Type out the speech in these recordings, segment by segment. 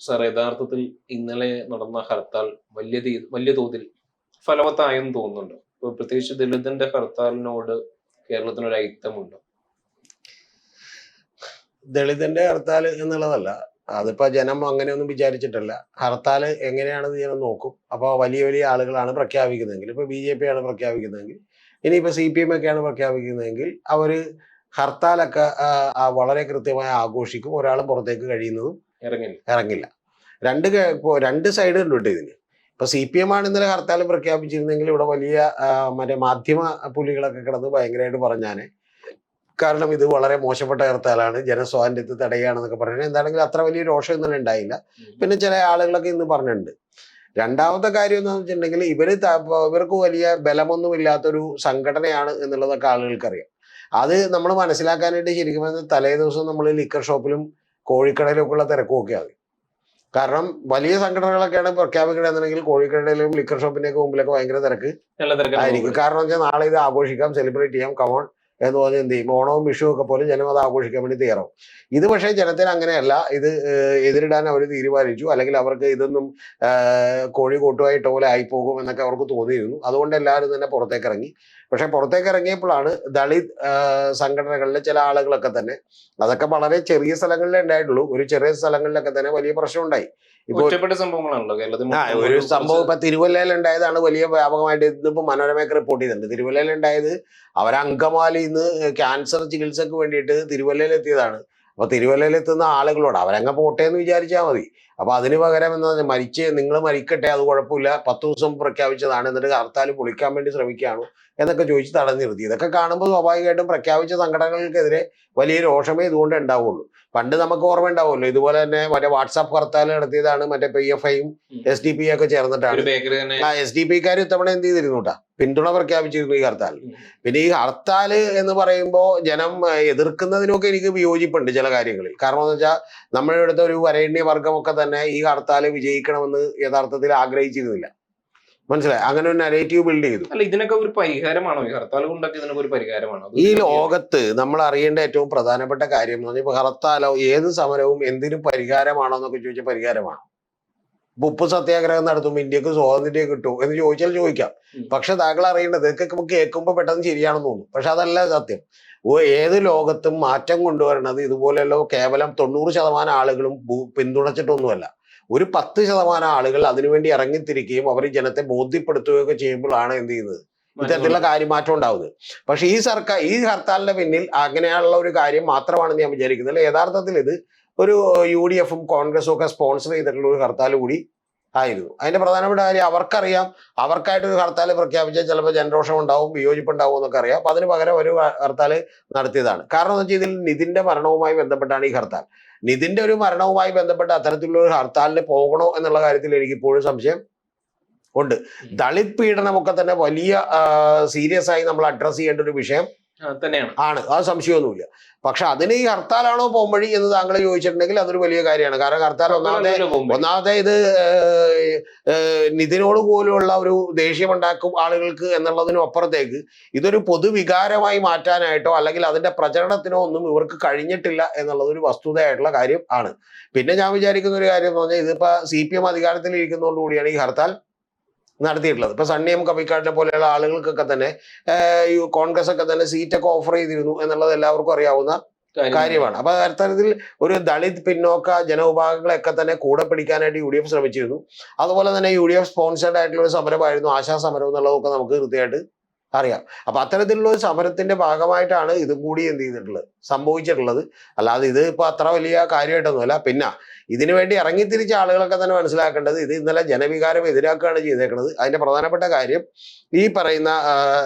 Sir യഥാർത്ഥത്തിൽ ഇന്നലെ നടന്ന ഹർത്താൽ വലിയ തോതിൽ ഫലവത്തായെന്ന് തോന്നുന്നുണ്ട്. ഇപ്പൊ പ്രത്യേകിച്ച് ദളിതന്റെ ഹർത്താലിനോട് കേരളത്തിനൊരു ഐക്യമുണ്ട്. ദളിതന്റെ ഹർത്താൽ എന്നുള്ളതല്ല, അതിപ്പോ ജനം അങ്ങനെയൊന്നും വിചാരിച്ചിട്ടല്ല. ഹർത്താൽ എങ്ങനെയാണ് ജനം നോക്കും. അപ്പോൾ വലിയ വലിയ ആളുകളാണ് പ്രഖ്യാപിക്കുന്നതെങ്കിൽ, ഇപ്പൊ BJP ആണ് പ്രഖ്യാപിക്കുന്നതെങ്കിൽ, ഇനിയിപ്പോ CPM ഒക്കെയാണ് പ്രഖ്യാപിക്കുന്നതെങ്കിൽ അവര് ഹർത്താലൊക്കെ വളരെ കൃത്യമായി ആഘോഷിക്കും. ഒരാളും പുറത്തേക്ക് കഴിയുന്നതും ഇറങ്ങില്ല. രണ്ട് സൈഡ് ഉണ്ട് കേട്ടോ ഇതിന്. ഇപ്പൊ CPM ആണ് ഇന്നലെ ഹർത്താൽ പ്രഖ്യാപിച്ചിരുന്നെങ്കിൽ ഇവിടെ വലിയ മറ്റേ മാധ്യമ പുലികളൊക്കെ കിടന്ന് ഭയങ്കരമായിട്ട് പറഞ്ഞാനെ. കാരണം ഇത് വളരെ മോശപ്പെട്ട ഹർത്താലാണ്, ജനസ്വാതന്ത്ര്യത്തെ തടയുകയാണെന്നൊക്കെ പറഞ്ഞാൽ എന്താണെങ്കിലും അത്ര വലിയ രോഷം ഇന്നലെ ഉണ്ടായില്ല. പിന്നെ ചില ആളുകളൊക്കെ ഇന്ന് പറഞ്ഞിട്ടുണ്ട്. രണ്ടാമത്തെ കാര്യം എന്താണെന്ന് വെച്ചിട്ടുണ്ടെങ്കിൽ ഇവർക്ക് വലിയ ബലമൊന്നുമില്ലാത്തൊരു സംഘടനയാണ് എന്നുള്ളതൊക്കെ ആളുകൾക്കറിയാം. അത് നമ്മൾ മനസ്സിലാക്കാനായിട്ട് ശരിക്കും തലേ ദിവസം നമ്മൾ ലിക്കർ ഷോപ്പിലും കോഴിക്കടയിലൊക്കെ ഉള്ള തിരക്കുമൊക്കെ ആകും. കാരണം വലിയ സംഘടനകളൊക്കെയാണ് പ്രഖ്യാപിക്കണമെന്നുണ്ടെങ്കിൽ കോഴിക്കടയിലും ലിക്കർ ഷോപ്പിന്റെയൊക്കെ മുമ്പിലൊക്കെ ഭയങ്കര തിരക്ക് ആയിരിക്കും. കാരണം വെച്ചാൽ നാളെ ഇത് ആഘോഷിക്കാം, സെലിബ്രേറ്റ് ചെയ്യാം, കമോൺ എന്ന് പറഞ്ഞ് എന്ത് ചെയ്യും, ഓണവും വിഷുവും ഒക്കെ പോലെ ജനം അത് ആഘോഷിക്കാൻ വേണ്ടി തയ്യാറാവും. ഇത് പക്ഷേ ജനത്തിന് അങ്ങനെയല്ല. ഇത് എതിരിടാൻ അവർ തീരുമാനിച്ചു, അല്ലെങ്കിൽ അവർക്ക് ഇതൊന്നും കോഴി കൂട്ടുമായിട്ട പോലെ ആയിപ്പോകും എന്നൊക്കെ അവർക്ക് തോന്നിയിരുന്നു. അതുകൊണ്ട് എല്ലാവരും തന്നെ പുറത്തേക്ക് ഇറങ്ങി. പക്ഷെ പുറത്തേക്ക് ഇറങ്ങിയപ്പോഴാണ് ദളിത് സംഘടനകളിലെ ചില ആളുകളൊക്കെ തന്നെ, അതൊക്കെ വളരെ ചെറിയ സ്ഥലങ്ങളിലേ ഉണ്ടായിട്ടുള്ളൂ, ഒരു ചെറിയ സ്ഥലങ്ങളിലൊക്കെ തന്നെ വലിയ പ്രശ്നം ഉണ്ടായി. ഒരു സംഭവം ഇപ്പൊ തിരുവല്ലയിൽ ഉണ്ടായതാണ് വലിയ വ്യാപകമായിട്ട്. ഇന്നിപ്പോ മനോരമയൊക്കെ റിപ്പോർട്ട് ചെയ്തിട്ടുണ്ട്. തിരുവല്ലയിൽ ഉണ്ടായത് അങ്കമാലിയിൽ നിന്ന് ക്യാൻസർ ചികിത്സക്ക് വേണ്ടിയിട്ട് തിരുവല്ലയിൽ എത്തിയതാണ്. അപ്പൊ തിരുവല്ലയിൽ എത്തുന്ന ആളുകളോട് അവരങ്ങ് പോട്ടെ എന്ന് വിചാരിച്ചാൽ മതി. അപ്പൊ അതിന് പകരം എന്താ, നിങ്ങൾ മരിക്കട്ടെ, അത് കുഴപ്പമില്ല, 10 ദിവസം പ്രഖ്യാപിച്ചതാണ്, എന്നിട്ട് ഹർത്താൽ പൊളിക്കാൻ വേണ്ടി ശ്രമിക്കുകയാണോ എന്നൊക്കെ ചോദിച്ച് തടഞ്ഞു നിർത്തി. ഇതൊക്കെ കാണുമ്പോൾ സ്വാഭാവികമായിട്ടും പ്രഖ്യാപിച്ച സംഘടനകൾക്കെതിരെ വലിയ രോഷമേ ഇതുകൊണ്ട് ഉണ്ടാവുള്ളൂ. പണ്ട് നമുക്ക് ഓർമ്മ ഉണ്ടാവുമല്ലോ, ഇതുപോലെ തന്നെ മറ്റേ വാട്സാപ്പ് ഹർത്താൽ നടത്തിയതാണ് മറ്റേ PFIയും SDP ഒക്കെ ചേർന്നിട്ടാണ്. SDP-ക്കാർ ഇത്തവണ എന്ത് ചെയ്തിരുന്നു കേട്ടാ, പിന്തുണ പ്രഖ്യാപിച്ചിരുന്നു ഈ ഹർത്താൽ. പിന്നെ ഈ ഹർത്താൽ എന്ന് പറയുമ്പോൾ ജനം എതിർക്കുന്നതിനൊക്കെ എനിക്ക് വിയോജിപ്പുണ്ട് ചില കാര്യങ്ങളിൽ. കാരണം എന്ന് വെച്ചാൽ നമ്മുടെ അടുത്ത ഒരു വരേണ്യ വർഗമൊക്കെ തന്നെ ഈ ഹർത്താൽ വിജയിക്കണമെന്ന് യഥാർത്ഥത്തിൽ ആഗ്രഹിച്ചിരുന്നില്ല. മനസ്സിലായി? അങ്ങനെ ഒരു നരേറ്റീവ് ബിൽഡ് ചെയ്തു. അല്ല, ഇതിനൊക്കെ ഒരു പരിഹാരമാണോ ഈ ഹർത്താൽ കൊണ്ടൊക്കെ? ഇതിനൊക്കെ ഒരു പരിഹാരമാണോ? ഈ ലോകത്ത് നമ്മൾ അറിയേണ്ട ഏറ്റവും പ്രധാനപ്പെട്ട കാര്യം എന്ന് പറഞ്ഞാൽ, ഇപ്പൊ ഹർത്താലോ ഏത് സമരവും എന്തിനും പരിഹാരമാണോ എന്നൊക്കെ ചോദിച്ചാൽ പരിഹാരമാണ്. ഉപ്പ് സത്യാഗ്രഹം നടത്തുമ്പോൾ ഇന്ത്യക്ക് സ്വാതന്ത്ര്യം കിട്ടും എന്ന് ചോദിച്ചാൽ ചോദിക്കാം. പക്ഷെ താങ്കൾ അറിയേണ്ടത്, ഇതൊക്കെ നമുക്ക് കേൾക്കുമ്പോൾ പെട്ടെന്ന് ശരിയാണെന്ന് തോന്നും, പക്ഷെ അതല്ല സത്യം. ഏത് ലോകത്തും മാറ്റം കൊണ്ടുവരണത് ഇതുപോലെയല്ലോ കേവലം 90% ആളുകളും പിന്തുണച്ചിട്ടൊന്നുമല്ല. ഒരു 10% ആളുകൾ അതിനുവേണ്ടി ഇറങ്ങിത്തിരിക്കുകയും അവർ ജനത്തെ ബോധ്യപ്പെടുത്തുകയൊക്കെ ചെയ്യുമ്പോഴാണ് എന്ത് ചെയ്യുന്നത്, ഇത്തരത്തിലുള്ള കാര്യമാറ്റം ഉണ്ടാവുന്നത്. പക്ഷെ ഈ ഹർത്താലിന്റെ പിന്നിൽ അങ്ങനെയുള്ള ഒരു കാര്യം മാത്രമാണെന്ന് ഞാൻ വിചാരിക്കുന്നില്ല. യഥാർത്ഥത്തിൽ ഇത് ഒരു UDF-ഉം കോൺഗ്രസും ഒക്കെ സ്പോൺസർ ചെയ്തിട്ടുള്ള ഒരു ഹർത്താൽ കൂടി ആയിരുന്നു. അതിന്റെ പ്രധാനപ്പെട്ട കാര്യം അവർക്കറിയാം, അവർക്കായിട്ടൊരു ഹർത്താൽ പ്രഖ്യാപിച്ചാൽ ചിലപ്പോൾ ജനരോഷം ഉണ്ടാവും, വിയോജിപ്പുണ്ടാവും എന്നൊക്കെ അറിയാം. അപ്പൊ അതിന് പകരം ഒരു ഹർത്താൽ നടത്തിയതാണ്. കാരണം എന്ന് വെച്ചാൽ ഇതിൽ നിതിന്റെ മരണവുമായി ബന്ധപ്പെട്ടാണ് ഈ ഹർത്താൽ. നിതിന്റെ ഒരു മരണവുമായി ബന്ധപ്പെട്ട് അത്തരത്തിലുള്ള ഒരു ഹർത്താലിന് പോകണോ എന്നുള്ള കാര്യത്തിൽ എനിക്ക് ഇപ്പോഴും സംശയം ഉണ്ട്. ദളിത് പീഡനമൊക്കെ തന്നെ വലിയ സീരിയസ് ആയി നമ്മൾ അഡ്രസ് ചെയ്യേണ്ട ഒരു വിഷയം ആണ്, അത് സംശയമൊന്നുമില്ല. പക്ഷെ അതിന് ഈ ഹർത്താലാണോ പോംവഴി എന്ന് താങ്കൾ ചോദിച്ചിട്ടുണ്ടെങ്കിൽ അതൊരു വലിയ കാര്യമാണ്. കാരണം ഹർത്താൽ ഒന്നാമത്തെ ഇത് നിതിനോട് പോലുള്ള ഒരു ദേഷ്യമുണ്ടാക്കും ആളുകൾക്ക് എന്നുള്ളതിനും അപ്പുറത്തേക്ക് ഇതൊരു പൊതുവികാരമായി മാറ്റാനായിട്ടോ അല്ലെങ്കിൽ അതിന്റെ പ്രചരണത്തിനോ ഒന്നും ഇവർക്ക് കഴിഞ്ഞിട്ടില്ല എന്നുള്ളത് ഒരു വസ്തുതയായിട്ടുള്ള കാര്യം ആണ്. പിന്നെ ഞാൻ വിചാരിക്കുന്ന ഒരു കാര്യം എന്ന് പറഞ്ഞാൽ, ഇതിപ്പോ CPM അധികാരത്തിൽ ഇരിക്കുന്നതുകൊണ്ടുകൂടിയാണ് ഈ ഹർത്താൽ നടത്തിയിട്ടുള്ളത്. ഇപ്പൊ സണ്ണിയം കവിക്കാടിനെ പോലെയുള്ള ആളുകൾക്കൊക്കെ തന്നെ കോൺഗ്രസ് ഒക്കെ തന്നെ സീറ്റൊക്കെ ഓഫർ ചെയ്തിരുന്നു എന്നുള്ളത് എല്ലാവർക്കും അറിയാവുന്ന കാര്യമാണ്. അപ്പൊ അത്തരത്തിൽ ഒരു ദളിത് പിന്നോക്ക ജനവിഭാഗങ്ങളെയൊക്കെ തന്നെ കൂടെ പിടിക്കാനായിട്ട് UDF ശ്രമിച്ചിരുന്നു. അതുപോലെ തന്നെ UDF സ്പോൺസേർഡ് ആയിട്ടുള്ള ഒരു സമരമായിരുന്നു ആശാ സമരം എന്നുള്ളതൊക്കെ നമുക്ക് കൃത്യമായിട്ട് അറിയാം. അപ്പൊ അത്തരത്തിലുള്ള ഒരു സമരത്തിന്റെ ഭാഗമായിട്ടാണ് ഇതും കൂടി എന്ത് ചെയ്തിട്ടുള്ളത്, സംഭവിച്ചിട്ടുള്ളത്. അല്ലാതെ ഇത് ഇപ്പൊ അത്ര വലിയ കാര്യമായിട്ടൊന്നുമല്ല. പിന്നെ ഇതിനു വേണ്ടി ഇറങ്ങിത്തിരിച്ച ആളുകളൊക്കെ തന്നെ മനസ്സിലാക്കേണ്ടത്, ഇത് ഇന്നലെ ജനവികാരം എതിരാക്കുകയാണ് ചെയ്തേക്കുന്നത്. അതിന്റെ പ്രധാനപ്പെട്ട കാര്യം ഈ പറയുന്ന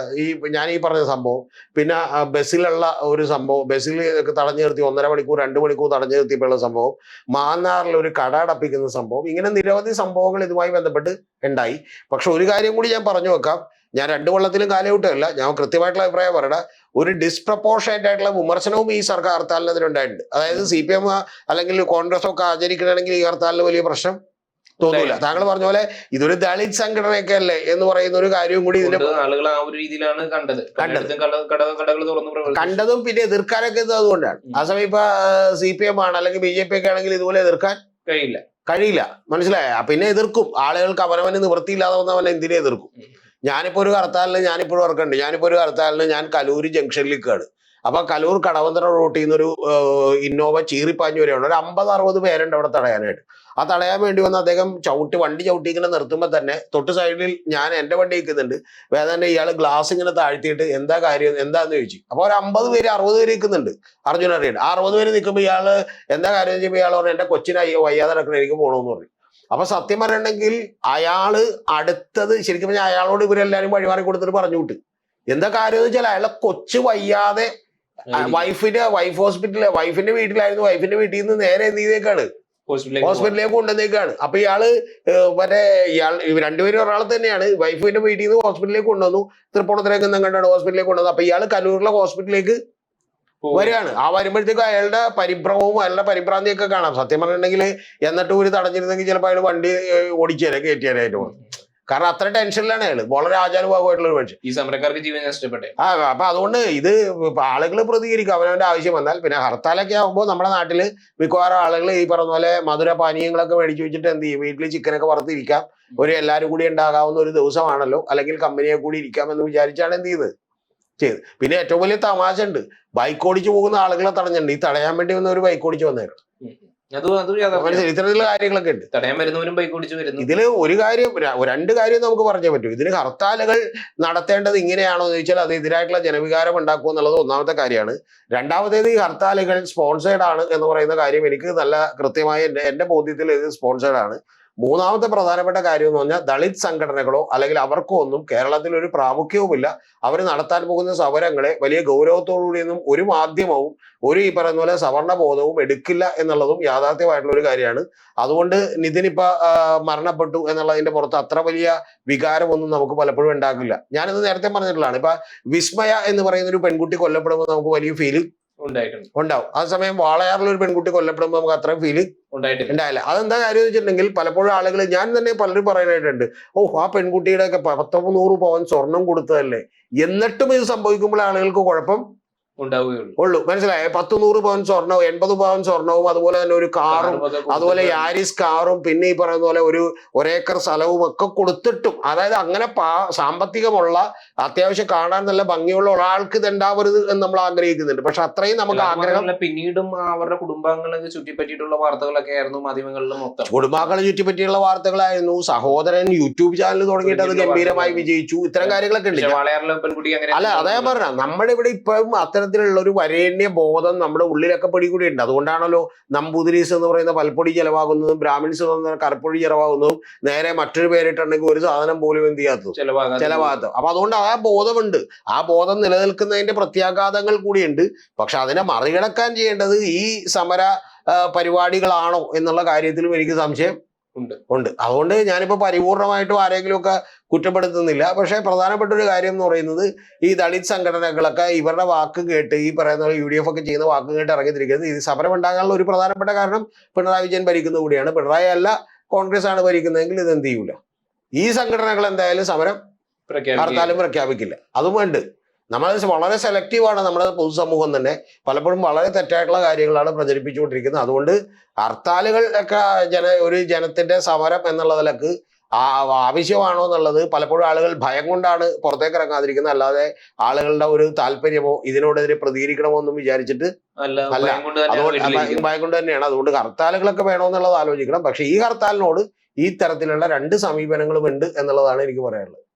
ഞാൻ ഈ പറഞ്ഞ സംഭവം, പിന്നെ ബസ്സിലുള്ള ഒരു സംഭവം, ബസ്സിൽ തടഞ്ഞു നിർത്തി 1.5 മണിക്കൂർ 2 മണിക്കൂർ തടഞ്ഞു നിർത്തിയപ്പോഴുള്ള സംഭവം, മാന്നാറിൽ ഒരു കട അടപ്പിക്കുന്ന സംഭവം, ഇങ്ങനെ നിരവധി സംഭവങ്ങൾ ഇതുമായി ബന്ധപ്പെട്ട് ഉണ്ടായി. പക്ഷെ ഒരു കാര്യം കൂടി ഞാൻ പറഞ്ഞു വെക്കാം, ഞാൻ 2 കൊല്ലത്തിലും കാലഘട്ടമല്ല, ഞാൻ കൃത്യമായിട്ടുള്ള അഭിപ്രായം പറയണ, ഒരു ഡിസ്പ്രപ്പോർഷനേറ്റ് ആയിട്ടുള്ള വിമർശനവും ഈ സർക്കാർ ഹർത്താലിനെതിരെ ഉണ്ടായിട്ടുണ്ട്. അതായത് CPM അല്ലെങ്കിൽ കോൺഗ്രസ് ഒക്കെ ആചരിക്കണമെങ്കിൽ ഈ ഹർത്താലിന് വലിയ പ്രശ്നം തോന്നൂല. താങ്കൾ പറഞ്ഞ പോലെ ഇതൊരു ദളിത് സംഘടനയൊക്കെ അല്ലേ എന്ന് പറയുന്ന ഒരു കാര്യവും കൂടി ഇതിന്റെ ആളുകൾ ആ ഒരു രീതിയിലാണ് കണ്ടതും പിന്നെ എതിർക്കാനൊക്കെ അതുകൊണ്ടാണ്. ആ സമയം ഇപ്പൊ CPM ആണ് അല്ലെങ്കിൽ BJP ഒക്കെ ആണെങ്കിൽ ഇതുപോലെ എതിർക്കാൻ കഴിയില്ല, മനസ്സിലായ? പിന്നെ എതിർക്കും ആളുകൾക്ക്. അവനവന് നിവൃത്തിയില്ലാതെ വന്നവൻ എന്തിനെ എതിർക്കും? ഞാനിപ്പോ ഒരു ഹർത്താലിന് ഞാൻ കലൂര് ജംഗ്ഷനിൽ നിൽക്കുകയാണ്. അപ്പൊ കലൂർ കടവന്തറ റൂട്ടിൽ നിന്നൊരു ഇന്നോവ ചീറിപ്പാഞ്ഞു വരെയാണ്. ഒരു 50-60 പേരുണ്ട് അവിടെ തടയാനായിട്ട്. ആ തടയാൻ വേണ്ടി വന്ന് അദ്ദേഹം വണ്ടി ചവിട്ടി ഇങ്ങനെ നിർത്തുമ്പോൾ തന്നെ തൊട്ട് സൈഡിൽ ഞാൻ എന്റെ വണ്ടി നിൽക്കുന്നുണ്ട്. വേദന ഇയാൾ ഗ്ലാസ് ഇങ്ങനെ താഴ്ത്തിയിട്ട് എന്താ കാര്യം എന്താന്ന് ചോദിച്ചു. അപ്പൊ ഒരു 50 പേര് 60 പേര് നിൽക്കുന്നുണ്ട്. അർജുൻ അറിയാൻ 60 പേര് നിൽക്കുമ്പോൾ ഇയാള് എന്താ കാര്യം ചോദിച്ചപ്പോൾ ഇയാൾ പറഞ്ഞു എന്റെ കൊച്ചിനെ വയ്യാതെ നടക്കണം, എനിക്ക് പോകണമെന്ന് പറഞ്ഞു. അപ്പൊ സത്യം പറയണമെങ്കിൽ അയാള് അടുത്തത് ശരിക്കും പറഞ്ഞാൽ അയാളോട് ഇവരെല്ലാരും വഴിമാറി കൊടുത്തിട്ട് പറഞ്ഞു വിട്ടു. എന്താ കാര്യം എന്ന് വെച്ചാൽ അയാളെ കൊച്ചു വയ്യാതെ വൈഫിന്റെ വീട്ടിലായിരുന്നു. വൈഫിന്റെ വീട്ടിൽ നിന്ന് നേരെ എന്ത് ചെയ്തേക്കാണ്, ഹോസ്പിറ്റലിലേക്ക് കൊണ്ടുവന്നേക്കാണ്. അപ്പൊ ഇയാള് രണ്ടുപേരും ഒരാളെ തന്നെയാണ്. വൈഫിന്റെ വീട്ടിൽ നിന്ന് ഹോസ്പിറ്റലിലേക്ക് കൊണ്ടുവന്നു. തൃപ്പൂണിത്തുറയൊക്കെ കണ്ടാണ് ഹോസ്പിറ്റലിലേക്ക് കൊണ്ടുവന്നു. അപ്പൊ ഇയാള് കലൂരിലെ ഹോസ്പിറ്റലിലേക്ക് വരികയാണ്. ആ വരുമ്പോഴത്തേക്കും അയാളുടെ പരിഭ്രമവും അയാളുടെ പരിഭ്രാന്തിയൊക്കെ കാണാം. സത്യം പറഞ്ഞിട്ടുണ്ടെങ്കിൽ എന്നിട്ട് ഒരു തടഞ്ഞിരുന്നെങ്കിൽ ചിലപ്പോൾ അയാൾ വണ്ടി ഓടിച്ചേനെ കയറ്റിയാനായിട്ട് പോകും. കാരണം അത്ര ടെൻഷനിലാണ് അയാള്. വളരെ ആചാരഭാഗമായിട്ടുള്ള ഒരു മനുഷ്യൻ. ഈ സമരക്കാർക്ക് ജീവൻ നഷ്ടപ്പെട്ടെ. അപ്പൊ അതുകൊണ്ട് ഇത് ആളുകൾ പ്രതികരിക്കും അവനവന്റെ ആവശ്യം വന്നാൽ. പിന്നെ ഹർത്താലൊക്കെ ആകുമ്പോൾ നമ്മുടെ നാട്ടില് മിക്കവാറും ആളുകൾ ഈ പറഞ്ഞ പോലെ മധുര പാനീയങ്ങളൊക്കെ മേടിച്ചു വെച്ചിട്ട് എന്ത് ചെയ്യും, വീട്ടിൽ ചിക്കനൊക്കെ വറുത്തിരിക്കാം, എല്ലാവരും കൂടി ഉണ്ടാകാവുന്ന ഒരു ദിവസമാണല്ലോ, അല്ലെങ്കിൽ കമ്പനിയെ കൂടി ഇരിക്കാം എന്ന് വിചാരിച്ചാണ് എന്ത് ചെയ്ത്. പിന്നെ ഏറ്റവും വലിയ തമാശ ഉണ്ട്, ബൈക്ക് ഓടിച്ചു പോകുന്ന ആളുകളെ തടഞ്ഞിട്ടുണ്ട്. ഈ തടയാൻ വേണ്ടി വന്ന ഒരു ബൈക്ക് ഓടിച്ചു വന്നേക്കണം. ഇത്തരത്തിലുള്ള കാര്യങ്ങളൊക്കെ ഉണ്ട്. തടയാൻ വരുന്നവരും ബൈക്ക് ഓടിച്ചു വരുന്നു. ഇതില് രണ്ട് കാര്യം നമുക്ക് പറഞ്ഞേ പറ്റൂ. ഇതിന് ഹർത്താലുകൾ നടത്തേണ്ടത് ഇങ്ങനെയാണോ എന്ന് ചോദിച്ചാൽ അത് എതിരായിട്ടുള്ള ജനവികാരം ഉണ്ടാക്കുക എന്നുള്ളത് ഒന്നാമത്തെ കാര്യമാണ്. രണ്ടാമത്തേത് ഈ ഹർത്താലുകൾ സ്പോൺസേഡ് ആണ് എന്ന് പറയുന്ന കാര്യം എനിക്ക് നല്ല കൃത്യമായി എന്റെ ബോധ്യത്തിൽ ഇത് സ്പോൺസേഡ് ആണ്. മൂന്നാമത്തെ പ്രധാനപ്പെട്ട കാര്യം എന്ന് പറഞ്ഞാൽ ദളിത് സംഘടനകളോ അല്ലെങ്കിൽ അവർക്കോ ഒന്നും കേരളത്തിൽ ഒരു പ്രാമുഖ്യവുമില്ല. അവർ നടത്താൻ പോകുന്ന സമരങ്ങളെ വലിയ ഗൗരവത്തോടുകൂടിയൊന്നും ഒരു മാധ്യമവും ഈ പറയുന്ന പോലെ സവർണ ബോധവും എടുക്കില്ല എന്നുള്ളതും യാഥാർത്ഥ്യമായിട്ടുള്ള ഒരു കാര്യമാണ്. അതുകൊണ്ട് നിതിൻ ഇപ്പൊ മരണപ്പെട്ടു എന്നുള്ളതിന്റെ പുറത്ത് അത്ര വലിയ വികാരമൊന്നും നമുക്ക് പലപ്പോഴും ഉണ്ടാക്കില്ല. ഞാനിത് നേരത്തെ പറഞ്ഞിട്ടുള്ളതാണ്. ഇപ്പൊ വിസ്മയ എന്ന് പറയുന്ന ഒരു പെൺകുട്ടി കൊല്ലപ്പെടുമ്പോൾ നമുക്ക് വലിയ ഫീലിംഗ് ഉണ്ടാവും. ആ സമയം വാളയാറിൽ ഒരു പെൺകുട്ടി കൊല്ലപ്പെടുമ്പോൾ നമുക്ക് അത്രയും ഫീലിംഗ് ഉണ്ടായില്ല. അതെന്താ കാര്യം എന്ന് വെച്ചിട്ടുണ്ടെങ്കിൽ പലപ്പോഴും ആളുകൾ, ഞാൻ തന്നെ പലരും പറയാനായിട്ടുണ്ട്, ആ പെൺകുട്ടിയുടെ ഒക്കെ 100 പവൻ സ്വർണം കൊടുത്തതല്ലേ, എന്നിട്ടും ഇത് സംഭവിക്കുമ്പോൾ ആളുകൾക്ക് കുഴപ്പം ഉള്ളൂ. മനസ്സിലായേ? 100 പവൻ സ്വർണവും 80 പവൻ സ്വർണവും അതുപോലെ തന്നെ ഒരു കാറും, അതുപോലെ യാരിസ് കാറും, പിന്നെ ഈ പറയുന്ന പോലെ ഒരു ഒരേക്കർ സ്ഥലവും ഒക്കെ കൊടുത്തിട്ടും, അതായത് അങ്ങനെ സാമ്പത്തികമുള്ള അത്യാവശ്യം കാണാൻ നല്ല ഭംഗിയുള്ള ഒരാൾക്ക് ഇതുണ്ടാവരുത് എന്ന് നമ്മൾ ആഗ്രഹിക്കുന്നുണ്ട്. പക്ഷെ അത്രയും നമുക്ക് ആഗ്രഹം. പിന്നീടും അവരുടെ കുടുംബാംഗങ്ങളെ ചുറ്റിപ്പറ്റിയിട്ടുള്ള വാർത്തകളൊക്കെ ആയിരുന്നു മാധ്യമങ്ങളിലും മൊത്തം. കുടുംബാംഗങ്ങളെ ചുറ്റിപ്പറ്റിയുള്ള വാർത്തകളായിരുന്നു. സഹോദരൻ യൂട്യൂബ് ചാനൽ തുടങ്ങിയിട്ട് അത് ഗംഭീരമായി വിജയിച്ചു. ഇത്തരം കാര്യങ്ങളൊക്കെ ഉണ്ട്. അല്ല, അതേ പറഞ്ഞ നമ്മുടെ ഇവിടെ ഇപ്പം അത്തരത്തിലുള്ള ഒരു വരേണ്യ ബോധം നമ്മുടെ ഉള്ളിലൊക്കെ പിടികൂടി ഉണ്ട്. അതുകൊണ്ടാണല്ലോ നമ്പൂതിരീസ് എന്ന് പറയുന്ന പൽപ്പൊടി ചെലവാകുന്നതും ബ്രാഹ്മിൻസ് എന്ന് പറയുന്ന കറുപ്പൊടി ചെലവാകുന്നതും നേരെ മറ്റൊരു പേരിട്ടുണ്ടെങ്കിൽ ഒരു സാധനം പോലും എന്ത് ചെയ്യാത്തതും ചെലവാകാത്തതും. അപ്പൊ അതുകൊണ്ട് ആ ബോധമുണ്ട്. ആ ബോധം നിലനിൽക്കുന്നതിന്റെ പ്രത്യാഘാതങ്ങൾ കൂടിയുണ്ട്. പക്ഷെ അതിനെ മറികടക്കാൻ ചെയ്യേണ്ടത് ഈ സമര പരിപാടികളാണോ എന്നുള്ള കാര്യത്തിലും എനിക്ക് സംശയം ഉണ്ട്. അതുകൊണ്ട് ഞാനിപ്പോ പരിപൂർണമായിട്ടും ആരെങ്കിലും ഒക്കെ കുറ്റപ്പെടുത്തുന്നില്ല. പക്ഷെ പ്രധാനപ്പെട്ട ഒരു കാര്യം എന്ന് പറയുന്നത് ഈ ദളിത് സംഘടനകളൊക്കെ ഇവരുടെ വാക്ക് കേട്ട്, ഈ പറയുന്ന UDF ഒക്കെ ചെയ്യുന്ന വാക്ക് കേട്ട് ഇറങ്ങിത്തിരിക്കുന്നത്. ഇത് സമരം ഉണ്ടാകാനുള്ള ഒരു പ്രധാനപ്പെട്ട കാരണം പിണറായി വിജയൻ ഭരിക്കുന്ന കൂടിയാണ്. പിണറായി അല്ല കോൺഗ്രസ് ആണ് ഭരിക്കുന്നതെങ്കിൽ ഇത് എന്ത് ചെയ്യൂല. ഈ സംഘടനകൾ എന്തായാലും സമരം ഹർത്താലും പ്രഖ്യാപിക്കില്ല. അതും വേണ്ട. നമ്മൾ വളരെ സെലക്റ്റീവാണ് നമ്മുടെ പൊതുസമൂഹം തന്നെ. പലപ്പോഴും വളരെ തെറ്റായിട്ടുള്ള കാര്യങ്ങളാണ് പ്രചരിപ്പിച്ചുകൊണ്ടിരിക്കുന്നത്. അതുകൊണ്ട് ഹർത്താലുകൾ ഒക്കെ ഒരു ജനത്തിന്റെ സമരം എന്നുള്ളതിലേക്ക് ആവശ്യമാണോ എന്നുള്ളത് പലപ്പോഴും ആളുകൾ ഭയം കൊണ്ടാണ് പുറത്തേക്ക് ഇറങ്ങാതിരിക്കുന്നത്. അല്ലാതെ ആളുകളുടെ ഒരു താല്പര്യമോ ഇതിനോടെതിരെ പ്രതികരിക്കണമോ എന്നും വിചാരിച്ചിട്ട് അല്ല. അതുകൊണ്ട് ഭയം കൊണ്ട് തന്നെയാണ്. അതുകൊണ്ട് ഹർത്താലുകളൊക്കെ വേണമെന്നുള്ളത് ആലോചിക്കണം. പക്ഷെ ഈ ഹർത്താലിനോട് ഈ തരത്തിലുള്ള രണ്ട് സമീപനങ്ങളും ഉണ്ട് എന്നുള്ളതാണ് എനിക്ക് പറയാനുള്ളത്.